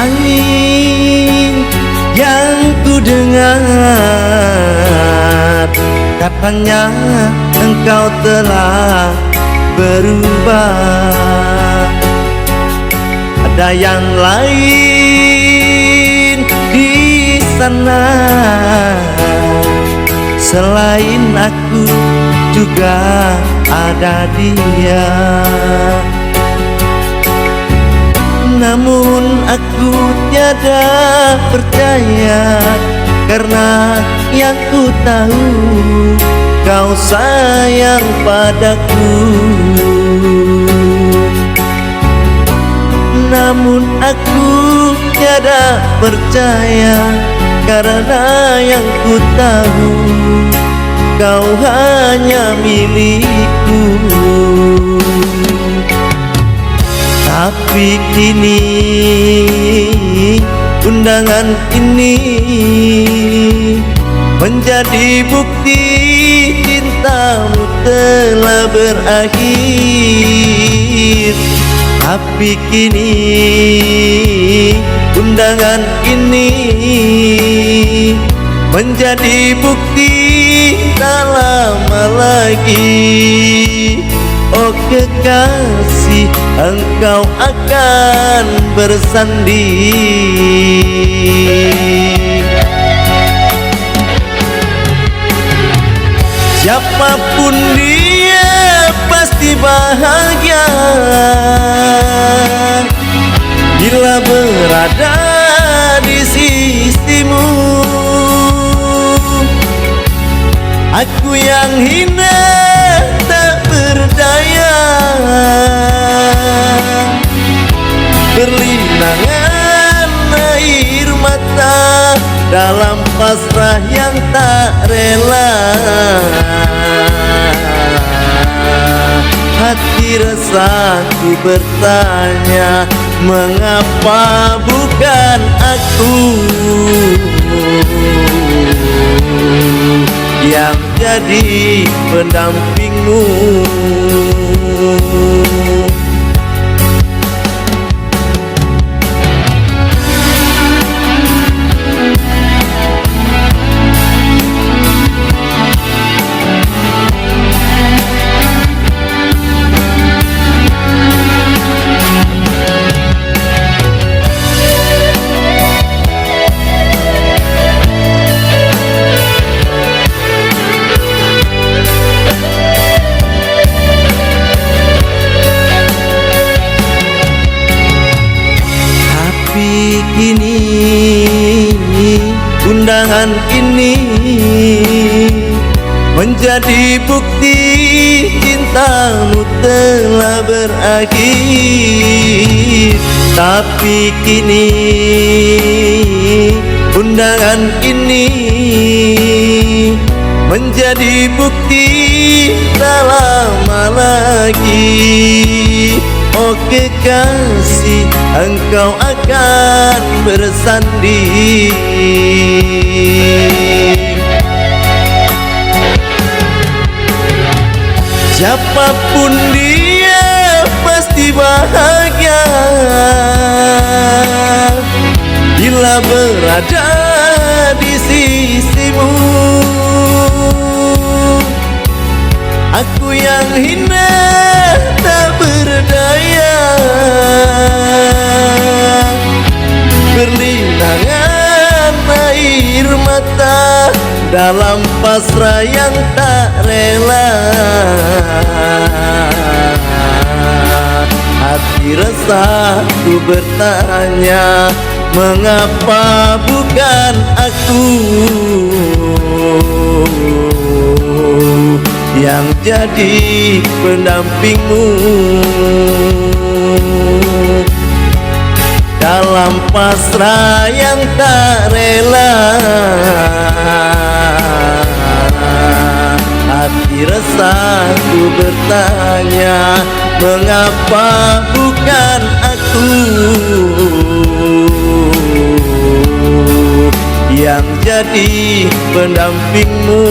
Angin yang ku dengar, katanya engkau telah berubah. Ada yang lain di sana selain aku, juga ada dia. Namun aku tiada percaya, karena yang ku tahu kau sayang padaku. Namun aku tiada percaya, karena yang ku tahu kau hanya milikku. Tapi kini undangan ini menjadi bukti cintamu telah berakhir. Tapi kini undangan ini menjadi bukti tak lama lagi. Oh kekasih, engkau akan bersanding. Siapapun dia pasti bahagia bila berada di sisimu. Aku yang hina tak berdaya, berlinangan air mata dalam pasrah yang tak rela. Hati resahku bertanya, mengapa bukan aku yang jadi pendampingmu? Kini undangan ini menjadi bukti cintamu telah berakhir. Tapi kini undangan ini menjadi bukti tak lama lagi. Oh kekasih, engkau akan bersanding. Siapapun dia pasti bahagia bila berada di sisimu. Aku yang hina tak berdaya, berlinangan air mata dalam pasrah yang tak rela. Hati resahku bertanya, mengapa bukan aku yang jadi pendampingmu dalam pasrah yang tak rela. Hati resahku bertanya, mengapa bukan aku yang jadi pendampingmu?